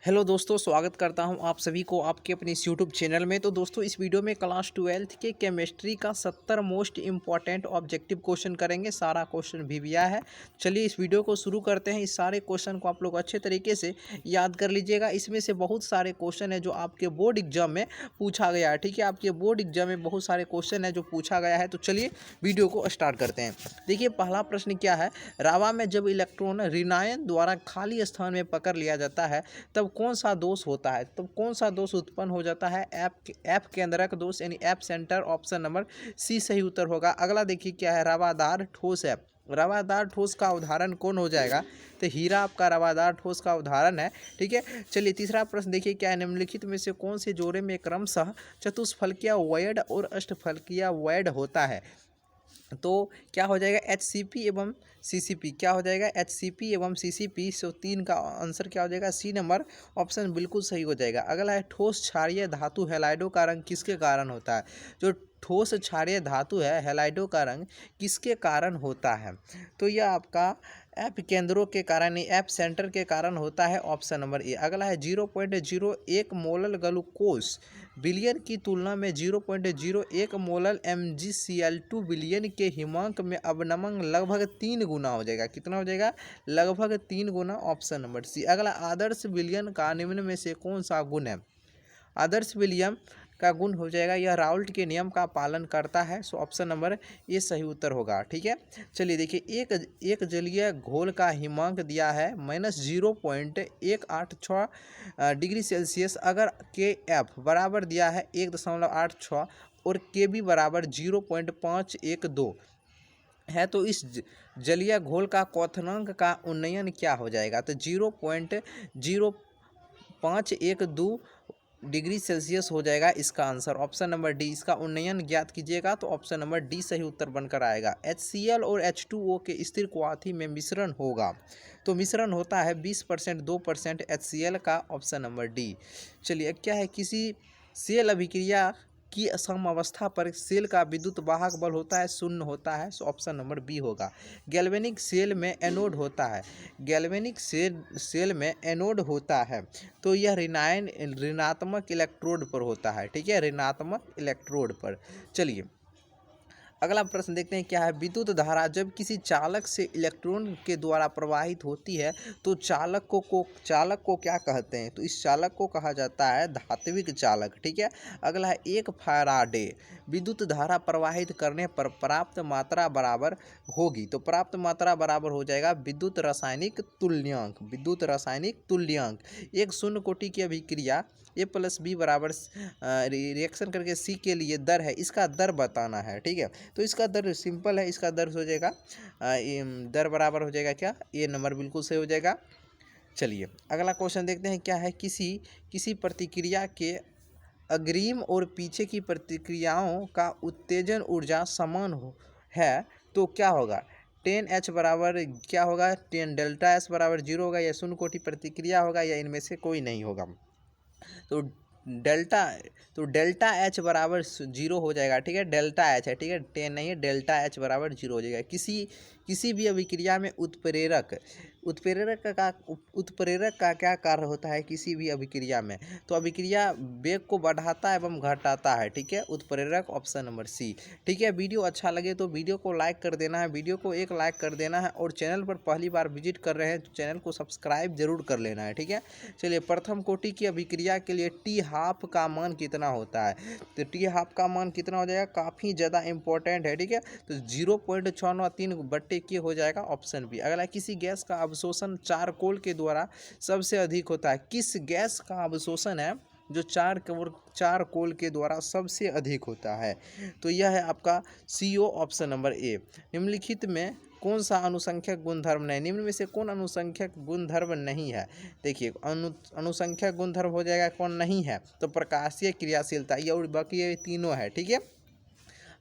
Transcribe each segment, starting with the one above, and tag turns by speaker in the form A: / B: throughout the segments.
A: Hello दोस्तों, स्वागत करता हूं आप सभी को आपके अपने इस यूट्यूब चैनल में। तो दोस्तों, इस वीडियो में क्लास 12th के केमिस्ट्री का 70 मोस्ट इम्पॉर्टेंट ऑब्जेक्टिव क्वेश्चन करेंगे। सारा क्वेश्चन भी है। चलिए इस वीडियो को शुरू करते हैं। इस सारे क्वेश्चन को आप लोग अच्छे तरीके से याद कर लीजिएगा। इसमें से बहुत सारे क्वेश्चन है जो आपके बोर्ड एग्जाम में पूछा गया है। ठीक है, आपके बोर्ड एग्जाम में बहुत सारे क्वेश्चन है जो पूछा गया है। तो चलिए वीडियो को स्टार्ट करते हैं। देखिए पहला प्रश्न क्या है, रावा में जब इलेक्ट्रॉन ऋणायन द्वारा खाली स्थान में पकड़ लिया जाता है तब कौन सा दोष होता है। तो कौन सा दोष उत्पन्न हो जाता है, एफ केंद्रक दोष यानी F center. Option number C सही उत्तर होगा। अगला देखिए क्या है, रवादार ठोस है। रवादार ठोस का उदाहरण कौन हो जाएगा, तो हीरा आपका रवादार ठोस का उदाहरण है। ठीक है, चलिए तीसरा प्रश्न देखिए क्या है, निम्नलिखित में से कौन से जोड़े में क्रमशः चतुष्फलकीय वैड और अष्टफलकीय वैड होता है। तो क्या हो जाएगा, HCP एवं CCP। क्या हो जाएगा, HCP एवं CCP। सो तीन का आंसर क्या हो जाएगा, सी नंबर ऑप्शन बिल्कुल सही हो जाएगा। अगला है, ठोस क्षारीय धातु हैलाइडो का रंग किसके कारण होता है। जो ठोस क्षारीय धातु है हैलाइडो का रंग किसके कारण होता है, तो यह आपका एप केंद्रों के कारण, एप सेंटर के कारण होता है। Option number A. अगला है, 0.01 मोलल ग्लूकोज बिलियन की तुलना में 0.01 मोलल MgCl2 बिलियन के हिमांक में अवनमन लगभग 3 गुना हो जाएगा। कितना हो जाएगा, लगभग 3 गुना। ऑप्शन नंबर सी। अगला, आदर्श विलयन का निम्न में से कौन सा गुण है। आदर्श विलयन का गुण हो जाएगा, यह राउल्ट के नियम का पालन करता है। सो ऑप्शन नंबर ये सही उत्तर होगा। ठीक है, चलिए देखिए एक जलीय घोल का हिमांक दिया है -0.186 डिग्री सेल्सियस। अगर KF बराबर दिया है 1.86 और KB बराबर 0.512 है, तो इस जलीय घोल का क्वथनांक का उन्नयन क्या हो जाएगा, तो 0.0512 डिग्री सेल्सियस हो जाएगा इसका आंसर। Option number D. इसका उन्नयन ज्ञात कीजिएगा, तो ऑप्शन नंबर डी सही उत्तर बनकर आएगा। HCl और H2O के स्थिर क्वाथी में मिश्रण होगा, तो मिश्रण होता है 20% 2% HCl का। Option number D. चलिए क्या है, किसी सेल अभिक्रिया की समअवस्था पर सेल का विद्युत वाहक बल होता है, शून्य होता है। सो ऑप्शन नंबर बी होगा। गैल्वेनिक सेल में एनोड होता है, गैल्वेनिक सेल में एनोड होता है, तो यह ऋणात्मक इलेक्ट्रोड पर होता है। ठीक है, ऋणात्मक इलेक्ट्रोड पर। चलिए अगला प्रश्न देखते हैं क्या है, विद्युत धारा जब किसी चालक से इलेक्ट्रॉन के द्वारा प्रवाहित होती है तो चालक को क्या कहते हैं, तो इस चालक को कहा जाता है धात्विक चालक। ठीक है, अगला है, एक फैराडे विद्युत धारा प्रवाहित करने पर प्राप्त मात्रा बराबर होगी, तो प्राप्त मात्रा बराबर हो जाएगा विद्युत रासायनिक तुल्यांक। विद्युत रासायनिक तुल्यांक एक शून्य कोटि की अभिक्रिया A+B बराबर रिएक्शन करके C के लिए दर है, इसका दर बताना है। ठीक है, तो इसका दर सिंपल है, इसका दर हो जाएगा दर बराबर हो जाएगा क्या, ये नंबर बिल्कुल सही हो जाएगा। चलिए अगला क्वेश्चन देखते हैं क्या है, किसी प्रतिक्रिया के अग्रिम और पीछे की प्रतिक्रियाओं का उत्तेजन ऊर्जा समान है, तो क्या होगा, 10H बराबर क्या होगा, 10 डेल्टा S बराबर 0 होगा, या शून्य कोटि प्रतिक्रिया होगा, या इनमें से कोई नहीं होगा। तो डेल्टा डेल्टा H बराबर 0 हो जाएगा। ठीक है, डेल्टा H है, ठीक है, 10 नहीं है, डेल्टा H बराबर 0 हो जाएगा। किसी भी अभिक्रिया में उत्प्रेरक का क्या कार्य होता है किसी भी अभिक्रिया में, तो अभिक्रिया वेग को बढ़ाता एवं घटाता है। ठीक है, उत्प्रेरक। Option number C. ठीक है, वीडियो अच्छा लगे तो वीडियो को लाइक कर देना है, वीडियो को एक लाइक कर देना है, और चैनल पर पहली बार विजिट कर रहे हैं तो चैनल को सब्सक्राइब जरूर कर लेना है। ठीक है, चलिए प्रथम कोटि की अभिक्रिया के लिए T½ का मान कितना होता है, तो T½ का मान कितना हो जाएगा, काफ़ी ज़्यादा इंपॉर्टेंट है। ठीक है, तो 0.693 हो जाएगा। Option B. अगला, किसी गैस का अवशोषण चारकोल के द्वारा सबसे अधिक होता है, किस गैस का अवशोषण है जो चारकोल के द्वारा सबसे अधिक होता है, तो यह है आपका CO। Option number A. निम्नलिखित में कौन सा अनुसंख्यक गुणधर्म नहीं, निम्न में से कौन अनुसंख्यक गुणधर्म नहीं है, देखिए अनुसंख्यक गुणधर्म हो जाएगा कौन नहीं है, तो प्रकाशीय क्रियाशीलता, ये और बाकी ये तीनों है। ठीक है,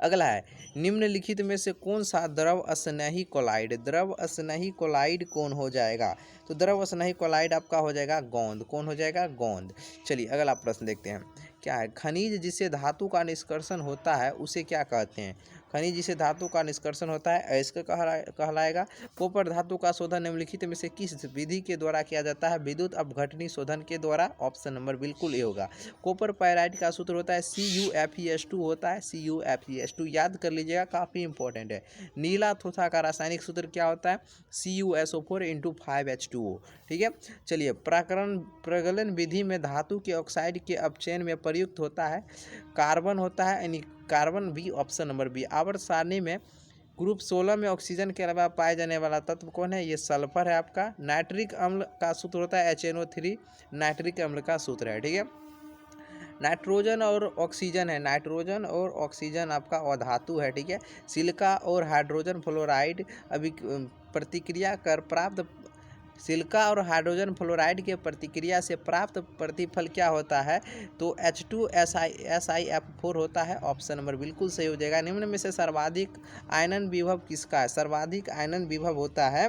A: अगला है, निम्नलिखित में से कौन सा द्रव स्नेही कोलाइड कौन हो जाएगा, तो द्रव स्नेही कोलाइड आपका हो जाएगा गोंद। कौन हो जाएगा, गोंद। चलिए अगला प्रश्न देखते हैं क्या है? खनिज जिसे धातु का निष्कर्षण होता है उसे क्या कहते हैं? खनिज जिसे धातु का निष्कर्षण होता है अयस्क कहलाएगा। कॉपर धातु का शोधन निम्नलिखित में से किस विधि के द्वारा किया जाता है? विद्युत अपघटनी शोधन के द्वारा। ऑप्शन नंबर बिल्कुल ए होगा। कॉपर पायराइट का सूत्र होता है CuFeS2 होता है, CuFeS2 याद कर लीजिएगा, काफ़ी इंपॉर्टेंट है। नीला थोथा का रासायनिक सूत्र क्या होता है? CuSO4 × 5H2O। ठीक है, चलिए प्रगलन विधि में धातु के ऑक्साइड के अपचयन में प्रयुक्त होता है कार्बन होता है, यानी carbon B, option number B. आवर्त सारणी में ग्रुप 16 में ऑक्सीजन के अलावा पाए जाने वाला तत्व कौन है? ये सल्फर है आपका। नाइट्रिक अम्ल का सूत्र होता है HNO3, नाइट्रिक अम्ल का सूत्र है। ठीक है, नाइट्रोजन और ऑक्सीजन है, नाइट्रोजन और ऑक्सीजन आपका अधातु है। ठीक है, सिलिका और हाइड्रोजन फ्लोराइड अभी प्रतिक्रिया कर प्राप्त सिलिका और हाइड्रोजन फ्लोराइड के प्रतिक्रिया से प्राप्त प्रतिफल क्या होता है? तो H2SiF4 होता है। ऑप्शन नंबर बिल्कुल सही हो जाएगा। निम्न में से सर्वाधिक आयनन विभव किसका है? सर्वाधिक आयनन विभव होता है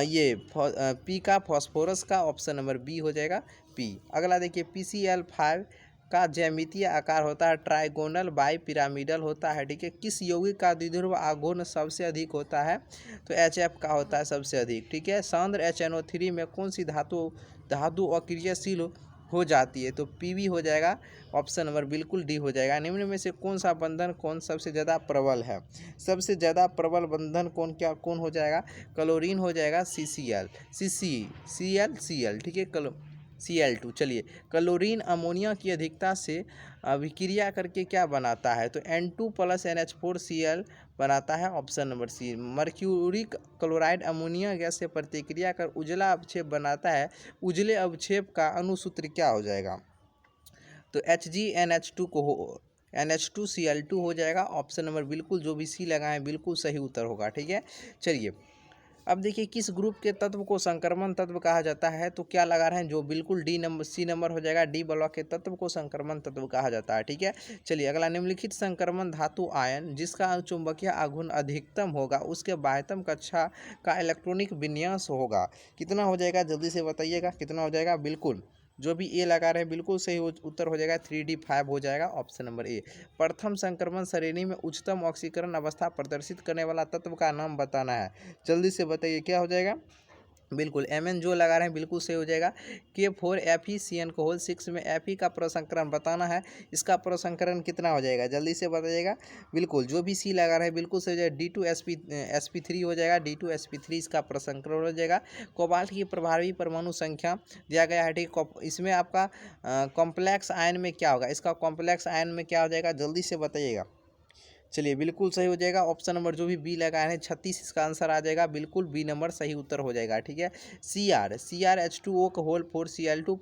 A: ये पी का, फॉस्फोरस का। ऑप्शन नंबर बी हो जाएगा, पी। अगला देखिए, PCl5 का ज्यामितीय आकार होता है ट्राइगोनल बाई पिरामिडल होता है। ठीक है, किस यौगिक का द्विध्रुव आघूर्ण सबसे अधिक होता है? तो HF का होता है सबसे अधिक। ठीक है, सांद्र HNO3 में कौन सी धातु अक्रियशील हो जाती है? तो PB हो जाएगा। ऑप्शन नंबर बिल्कुल डी हो जाएगा। निम्न में से कौन सा बंधन कौन सबसे ज़्यादा प्रबल है? सबसे ज़्यादा प्रबल बंधन कौन हो जाएगा? क्लोरीन हो जाएगा, Cl। ठीक है, Cl2। चलिए, क्लोरीन अमोनिया की अधिकता से अभिक्रिया करके क्या बनाता है? तो N2 + NH4Cl बनाता है। Option number C. Mercuric chloride ammonia gas से प्रतिक्रिया कर उजला अवक्षेप बनाता है। उजले अवक्षेप का अनुसूत्र क्या हो जाएगा? तो NH2Cl2 हो जाएगा। ऑप्शन नंबर बिल्कुल जो भी सी लगाएं बिल्कुल सही उत्तर होगा। ठीक है, चलिए अब देखिए, किस ग्रुप के तत्व को संक्रमण तत्व कहा जाता है? तो क्या लगा रहे हैं? जो बिल्कुल सी नंबर हो जाएगा। डी ब्लॉक के तत्व को संक्रमण तत्व कहा जाता है। ठीक है, चलिए अगला, निम्नलिखित संक्रमण धातु आयन जिसका चुंबकीय आघूर्ण अधिकतम होगा उसके बाह्यतम कक्षा का इलेक्ट्रॉनिक विन्यास होगा। कितना हो जाएगा? जल्दी से बताइएगा, कितना हो जाएगा? बिल्कुल जो भी ए लगा रहे हैं बिल्कुल सही उत्तर हो जाएगा। 3D5 हो जाएगा। Option number A. प्रथम संक्रमण श्रेणी में उच्चतम ऑक्सीकरण अवस्था प्रदर्शित करने वाला तत्व का नाम बताना है। जल्दी से बताइए, क्या हो जाएगा? बिल्कुल Mn जो लगा रहे हैं बिल्कुल सही हो जाएगा। K4FeCN6 में Fe का प्रसंकरण बताना है। इसका प्रसंकरण कितना हो जाएगा? जल्दी से बताइएगा। बिल्कुल जो भी सी लगा रहे हैं बिल्कुल सही हो जाएगा। D2sp3 हो जाएगा। D2sp3 इसका प्रसंकरण हो जाएगा। कोबाल्ट की प्रभावी परमाणु संख्या दिया गया है। ठीक, इसमें आपका कॉम्प्लेक्स आयन में क्या होगा? इसका कॉम्प्लेक्स आयन में क्या हो जाएगा? जल्दी से बताइएगा। चलिए बिल्कुल सही हो जाएगा। ऑप्शन नंबर जो भी बी लगाए हैं 36 इसका आंसर आ जाएगा। बिल्कुल बी नंबर सही उत्तर हो जाएगा। ठीक है, CrH2O का होल 4Cl2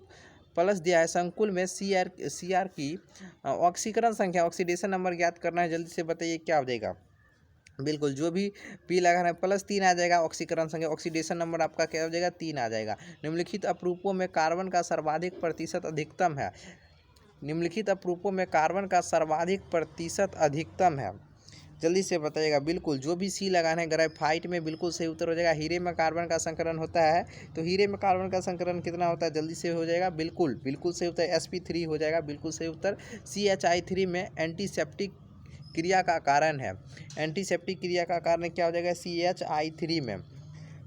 A: प्लस दिया है। संकुल में Cr की ऑक्सीकरण संख्या, ऑक्सीडेशन नंबर ज्ञात करना है। जल्दी से बताइए, क्या हो जाएगा? बिल्कुल जो भी पी लगा रहा है +3 आ जाएगा। ऑक्सीकरण संख्या, ऑक्सीडेशन नंबर आपका क्या हो जाएगा? 3 आ जाएगा। निम्नलिखित अपरूपों में कार्बन का सर्वाधिक प्रतिशत अधिकतम है। निम्नलिखित अपरूपों में कार्बन का सर्वाधिक प्रतिशत अधिकतम है। जल्दी से बताइएगा। बिल्कुल जो भी सी लगाना है ग्रेफाइट में बिल्कुल सही उत्तर हो जाएगा। हीरे में कार्बन का संकरण होता है, तो हीरे में कार्बन का संकरण कितना होता है? जल्दी से हो जाएगा। बिल्कुल सही उत्तर sp3 हो जाएगा। बिल्कुल सही उत्तर। CHI3 में एंटीसेप्टिक क्रिया का कारण है। एंटीसेप्टिक क्रिया का कारण क्या हो जाएगा? CHI3 में।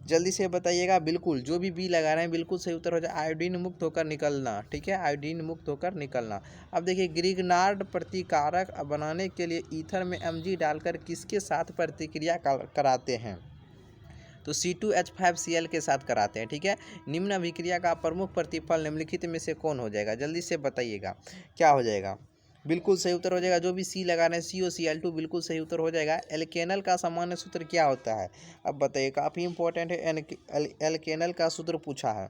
A: जल्दी से बताइएगा। बिल्कुल जो भी बी लगा रहे हैं बिल्कुल सही उत्तर हो जाए। आयोडीन मुक्त होकर निकलना। ठीक है, आयोडीन मुक्त होकर निकलना। अब देखिए, ग्रिग्नार्ड प्रतिकारक बनाने के लिए ईथर में Mg डालकर किसके साथ प्रतिक्रिया कराते हैं? तो C2H5Cl के साथ कराते हैं। ठीक है, निम्न अभिक्रिया का प्रमुख प्रतिफल निम्नलिखित में से कौन हो जाएगा? जल्दी से बताइएगा, क्या हो जाएगा? बिल्कुल सही उत्तर हो जाएगा। जो भी सी लगा रहे हैं COCl2 बिल्कुल सही उत्तर हो जाएगा। एल्केनल का सामान्य सूत्र क्या होता है? अब बताइए, काफ़ी इंपॉर्टेंट है। एल्केनल का सूत्र पूछा है,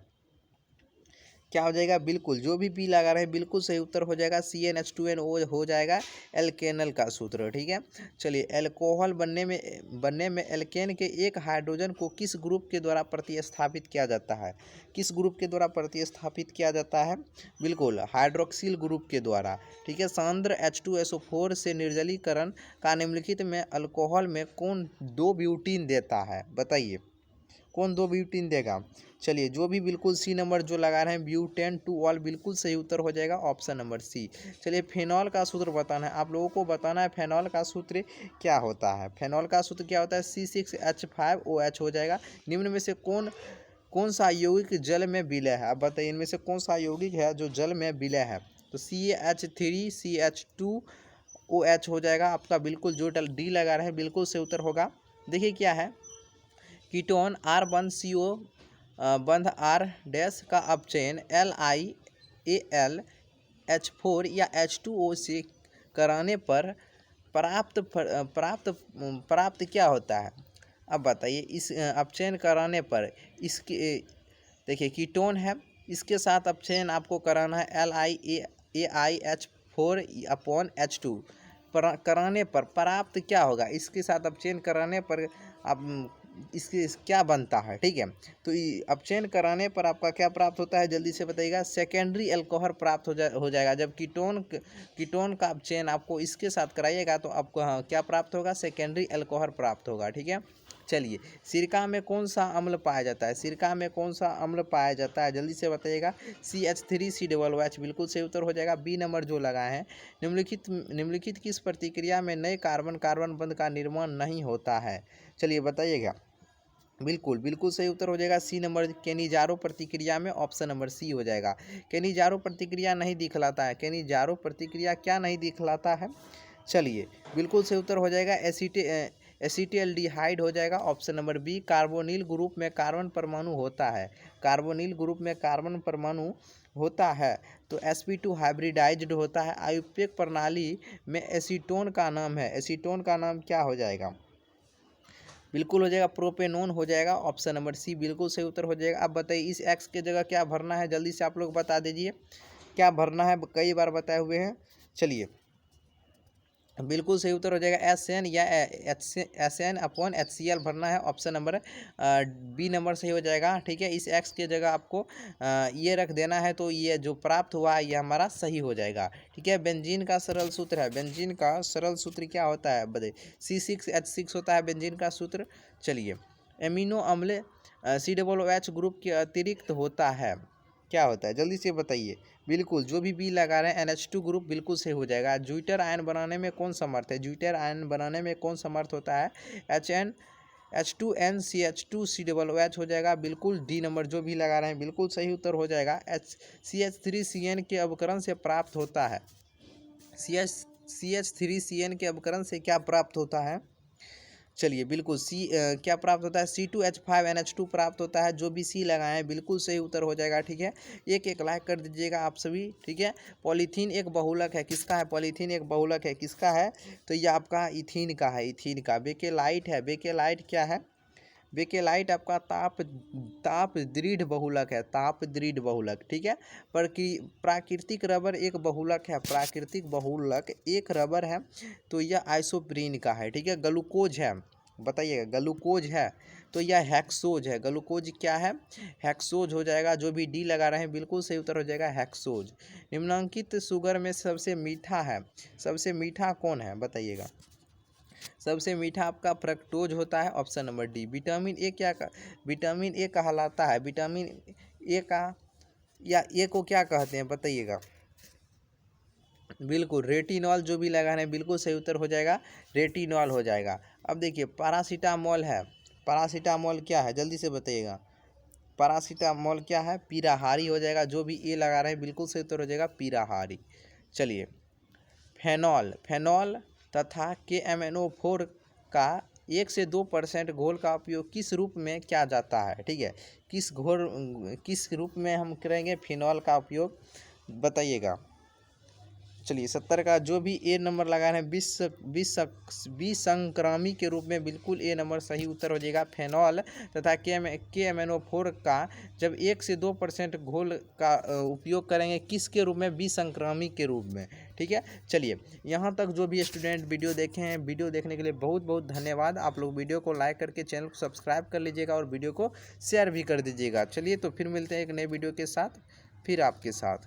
A: क्या हो जाएगा? बिल्कुल जो भी पी लगा रहे हैं बिल्कुल सही उत्तर हो जाएगा। CnH2nO हो जाएगा एल्केनल का सूत्र। ठीक है, चलिए एल्कोहल बनने में एल्केन के एक हाइड्रोजन को किस ग्रुप के द्वारा प्रतिस्थापित किया जाता है? किस ग्रुप के द्वारा प्रतिस्थापित किया जाता है? बिल्कुल हाइड्रोक्सिल ग्रुप के द्वारा। ठीक है, सांद्र H2SO4 से निर्जलीकरण का निम्नलिखित में अल्कोहल में कौन 2 ब्यूटीन देता है? बताइए। कौन 2 ब्यूटीन देगा? चलिए जो भी बिल्कुल सी नंबर जो लगा रहे हैं ब्यूटेन टू ऑल, बिल्कुल सही उत्तर हो जाएगा ऑप्शन नंबर सी। चलिए फेनॉल का सूत्र बताना है आप लोगों को, बताना है फेनॉल का सूत्र क्या होता है। फेनॉल का सूत्र क्या होता है? C6H5OH हो जाएगा। निम्न में से कौन सा यौगिक जल में विलय है? अब बताइए इनमें से कौन सा यौगिक है जो जल में विलय है? तो CH3CH2OH हो जाएगा आपका, बिल्कुल जो डी लगा रहे हैं बिल्कुल से उत्तर होगा। देखिए क्या है, कीटोन R1CO बंध R डैश का अपचयन LiAlH4 या H2O से कराने पर प्राप्त क्या होता है? अब बताइए इस अपचयन कराने पर इसके, देखिए कीटोन है, इसके साथ अपचयन आपको कराना है LiAlH4/H2 कराने पर प्राप्त क्या होगा? इसके साथ अपचयन कराने पर आप इसके क्या बनता है? ठीक है, तो अपचयन कराने पर आपका क्या प्राप्त होता है? जल्दी से बताइएगा। सेकेंडरी अल्कोहल प्राप्त हो जाएगा। जब कीटोन का अपचयन आपको इसके साथ कराइएगा तो आपको क्या प्राप्त होगा? सेकेंडरी अल्कोहल प्राप्त होगा। ठीक है, चलिए सिरका में कौन सा अम्ल पाया जाता है? सिरका में कौन सा अम्ल पाया जाता है? जल्दी से बताइएगा। CH3COOH बिल्कुल सही उत्तर हो जाएगा। बी नंबर जो लगाए हैं, निम्नलिखित किस प्रतिक्रिया में नए कार्बन बंध का निर्माण नहीं होता है? चलिए बताइएगा। बिल्कुल सही उत्तर हो जाएगा सी नंबर, केनिजारो प्रतिक्रिया में ऑप्शन नंबर सी हो जाएगा। केनिजारो प्रतिक्रिया नहीं दिखलाता है। केनिजारो प्रतिक्रिया क्या नहीं दिखलाता है? चलिए बिल्कुल सही उत्तर हो जाएगा एसिटिल्डिहाइड हो जाएगा option number B. Carbonyl group में कार्बन परमाणु होता है। कार्बोनिल ग्रुप में कार्बन परमाणु होता है तो sp2 हाइब्रिडाइज्ड होता है। आयुपेक प्रणाली में एसीटोन का नाम है। एसीटोन का नाम क्या हो जाएगा? बिल्कुल हो जाएगा प्रोपेनोन हो जाएगा ऑप्शन नंबर सी, बिल्कुल सही उत्तर हो जाएगा। अब बताइए इस एक्स के जगह क्या भरना है? जल्दी से आप लोग बता दीजिए क्या भरना है, कई बार बताए हुए हैं। चलिए बिल्कुल सही उत्तर हो जाएगा SN या SN/HCl भरना है, ऑप्शन नंबर बी नंबर सही हो जाएगा। ठीक है, इस एक्स के जगह आपको ये रख देना है तो ये जो प्राप्त हुआ ये हमारा सही हो जाएगा। ठीक है, बेंजीन का सरल सूत्र है। बेंजीन का सरल सूत्र क्या होता है? बताइए। C6H6 होता है बेंजीन का सूत्र। चलिए एमिनो अम्ल COOH ग्रुप के अतिरिक्त होता है, क्या होता है? जल्दी से बताइए। बिल्कुल जो भी बी लगा रहे हैं NH2 ग्रुप बिल्कुल सही हो जाएगा। ज्यूटर आयन बनाने में कौन समर्थ है? ज्यूटर आयन बनाने में कौन समर्थ होता है? H2NCH2COOH हो जाएगा, बिल्कुल डी नंबर जो भी लगा रहे हैं बिल्कुल सही उत्तर हो जाएगा। CH3CN के अवकरण से प्राप्त होता है। CH3CN के अवकरण से क्या प्राप्त होता है? चलिए बिल्कुल क्या प्राप्त होता है? C2H5NH2 प्राप्त होता है। जो भी सी लगाए हैं बिल्कुल सही उत्तर हो जाएगा। ठीक है, एक लाइक कर दीजिएगा आप सभी। ठीक है, पॉलीथीन एक बहुलक है, किसका है? पॉलीथीन एक बहुलक है, किसका है? तो ये आपका इथीन का है, इथीन का। बेकेलाइट है, बेकेलाइट क्या है? बेकेलाइट आपका ताप दृढ़ बहुलक है, ताप दृढ़ बहुलक। ठीक है, प्राकृतिक रबर एक बहुलक है, प्राकृतिक बहुलक एक रबर है तो यह आइसोप्रीन का है। ठीक है, ग्लूकोज है, बताइएगा ग्लूकोज है तो यह हेक्सोज है। ग्लूकोज क्या है? हेक्सोज हो जाएगा। जो भी डी लगा रहे हैं बिल्कुल सही उत्तर हो जाएगा हेक्सोज। निम्नलिखित शुगर में सबसे मीठा है, सबसे मीठा कौन है? बताइएगा। सबसे मीठा आपका फ्रक्टोज होता है, option number D. Vitamin A vitamin A कहलाता है? विटामिन ए का या ए को क्या कहते हैं? बताइएगा। बिल्कुल रेटिनॉल जो भी लगा रहे हैं बिल्कुल सही उत्तर हो जाएगा, रेटिनॉल हो जाएगा। अब देखिए पैरासीटामोल है, पैरासीटामोल क्या है? जल्दी से बताइएगा। पैरासीटामोल क्या है? पीराहारी हो जाएगा। जो भी ए लगा रहे हैं बिल्कुल सही उत्तर हो जाएगा पीराहारी। चलिए फेनॉल तथा KMNO4 का 1 से 2% घोल का उपयोग किस रूप में किया जाता है? ठीक है, किस रूप में हम करेंगे फिनॉल का उपयोग? बताइएगा। चलिए 70 का जो भी ए नंबर लगा रहे हैं विसंक्रामी के रूप में बिल्कुल ए नंबर सही उत्तर हो जाएगा। फेनॉल तथा KMNO4 का जब 1 से 2% घोल का उपयोग करेंगे किसके रूप में? विसंक्रामी के रूप में। ठीक है, चलिए यहाँ तक जो भी स्टूडेंट वीडियो देखे हैं, वीडियो देखने के लिए बहुत बहुत धन्यवाद। आप लोग वीडियो को लाइक करके चैनल को सब्सक्राइब कर लीजिएगा और वीडियो को शेयर भी कर दीजिएगा। चलिए तो फिर मिलते हैं एक नए वीडियो के साथ, फिर आपके साथ।